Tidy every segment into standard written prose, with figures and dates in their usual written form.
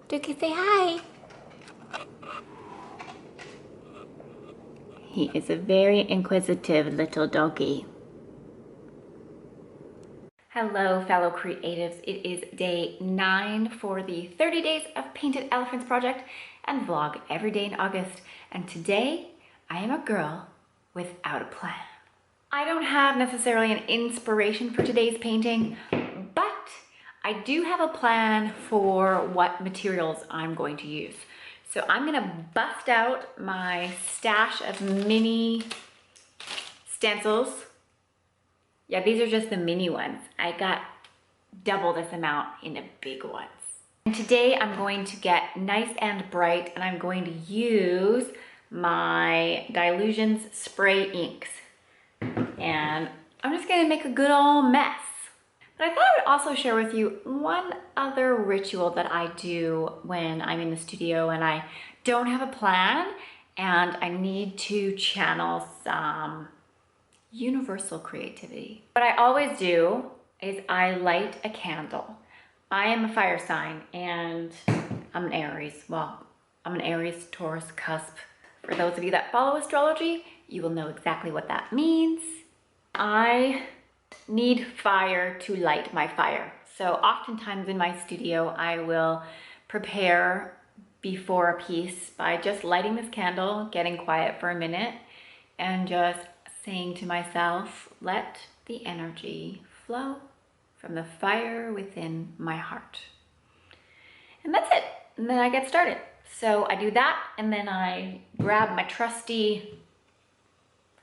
Dookie, say hi. He is a very inquisitive little doggy. Hello, fellow creatives. It is day 9 for the 30 Days of Painted Elephants project and vlog every day in August. And today, I am a girl without a plan. I don't have necessarily an inspiration for today's painting, but I do have a plan for what materials I'm going to use. So I'm gonna bust out my stash of mini stencils. Yeah, these are just the mini ones. I got double this amount in the big ones. And today I'm going to get nice and bright, and I'm going to use my Dilutions spray inks. And I'm just gonna make a good old mess. But I thought I would also share with you one other ritual that I do when I'm in the studio and I don't have a plan and I need to channel some universal creativity. What I always do is I light a candle. I am a fire sign and I'm an Aries. Well, I'm an Aries Taurus cusp. For those of you that follow astrology, you will know exactly what that means. I need fire to light my fire. So oftentimes in my studio, I will prepare before a piece by just lighting this candle, getting quiet for a minute, and just saying to myself, let the energy flow from the fire within my heart. And that's it. And then I get started. So I do that, and then I grab my trusty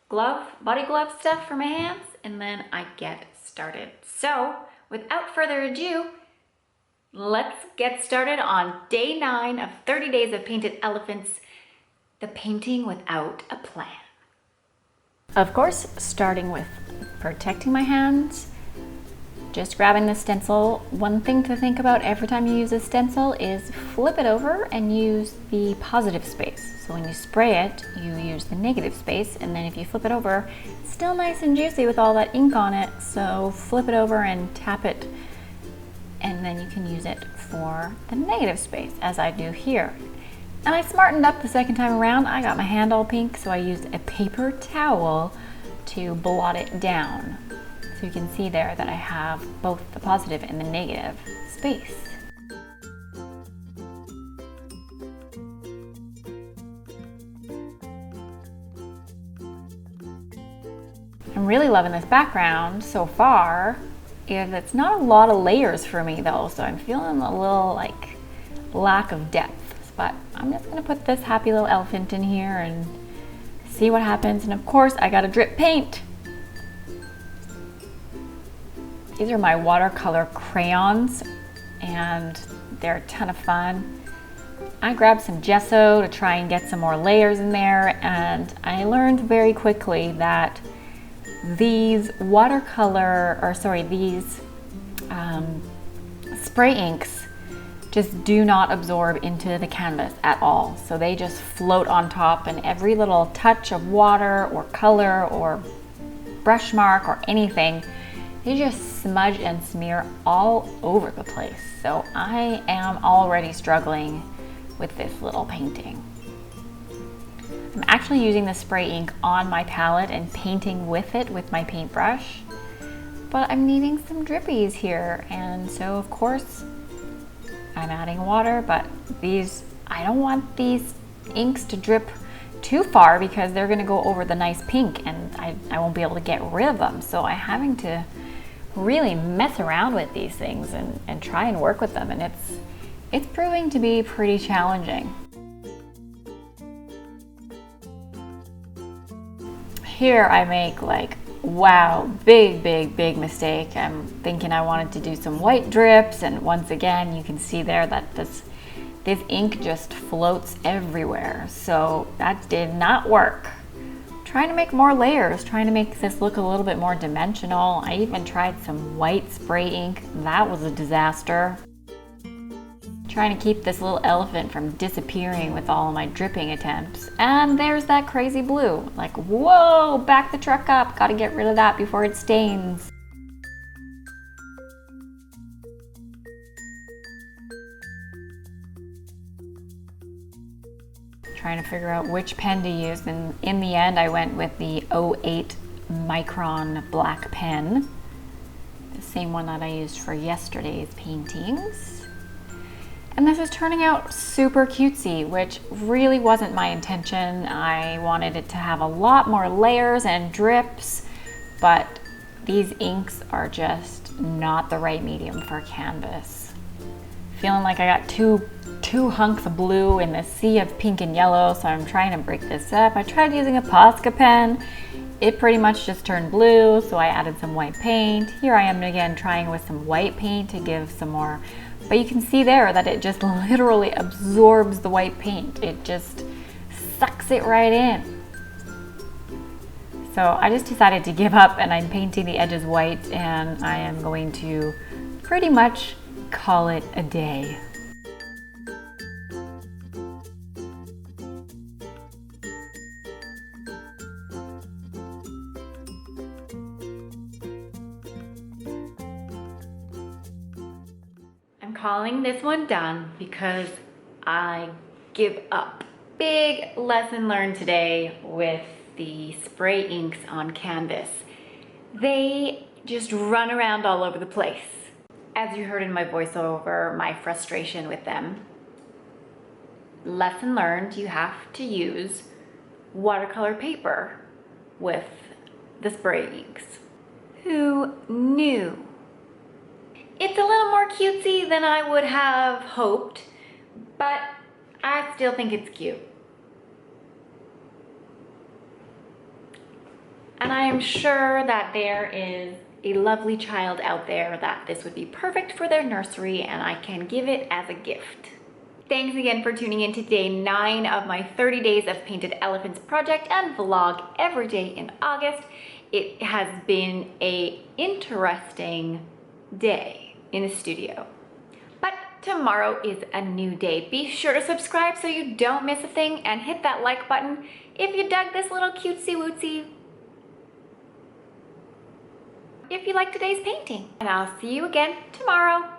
body glove stuff for my hands, and then I get started. So without further ado, let's get started on day 9 of 30 Days of Painted Elephants, the painting without a plan. Of course, starting with protecting my hands, just grabbing the stencil. One thing to think about every time you use a stencil is flip it over and use the positive space. So when you spray it, you use the negative space, and then if you flip it over, it's still nice and juicy with all that ink on it. So flip it over and tap it, and then you can use it for the negative space, as I do here. And I smartened up the second time around. I got my hand all pink, so I used a paper towel to blot it down. So you can see there that I have both the positive and the negative space. I'm really loving this background so far. It's not a lot of layers for me though, so I'm feeling a little like lack of depth. But I'm just gonna put this happy little elephant in here and see what happens. And of course, I gotta drip paint. These are my watercolor crayons, and they're a ton of fun. I grabbed some gesso to try and get some more layers in there, and I learned very quickly that these spray inks just do not absorb into the canvas at all. So they just float on top, and every little touch of water or color or brush mark or anything, they just smudge and smear all over the place. So I am already struggling with this little painting. I'm actually using the spray ink on my palette and painting with it with my paintbrush, but I'm needing some drippies here. And so of course I'm adding water, but I don't want these inks to drip too far because they're gonna go over the nice pink and I won't be able to get rid of them. So I'm having to really mess around with these things and try and work with them, and it's proving to be pretty challenging. Here I make like, wow, big mistake. I'm thinking I wanted to do some white drips, and once again you can see there that this ink just floats everywhere, so that did not work. Trying to make more layers, trying to make this look a little bit more dimensional. I even tried some white spray ink. That was a disaster. Trying to keep this little elephant from disappearing with all of my dripping attempts. And there's that crazy blue. Like, whoa, back the truck up. Gotta get rid of that before it stains. trying to figure out which pen to use, and in the end I went with the 08 micron black pen, the same one that I used for yesterday's paintings. And this is turning out super cutesy, which really wasn't my intention. I wanted it to have a lot more layers and drips, but these inks are just not the right medium for canvas. Feeling like I got two hunks of blue in the sea of pink and yellow, so I'm trying to break this up. I tried using a Posca pen. It pretty much just turned blue, so I added some white paint. Here I am again trying with some white paint to give some more, but you can see there that it just literally absorbs the white paint. It just sucks it right in. So I just decided to give up, and I'm painting the edges white, and I am going to pretty much call it a day. I'm calling this one done because I give up. Big lesson learned today with the spray inks on canvas. They just run around all over the place. As you heard in my voiceover, my frustration with them. Lesson learned, you have to use watercolor paper with the spray inks. Who knew? It's a little more cutesy than I would have hoped, but I still think it's cute. And I am sure that there is a lovely child out there that this would be perfect for their nursery, and I can give it as a gift. Thanks again for tuning in to day 9 of my 30 Days of Painted Elephants project and vlog every day in August. It has been an interesting day in the studio. But tomorrow is a new day. Be sure to subscribe so you don't miss a thing, and hit that like button if you dug this little cutesy wootsy. If you like today's painting. And I'll see you again tomorrow.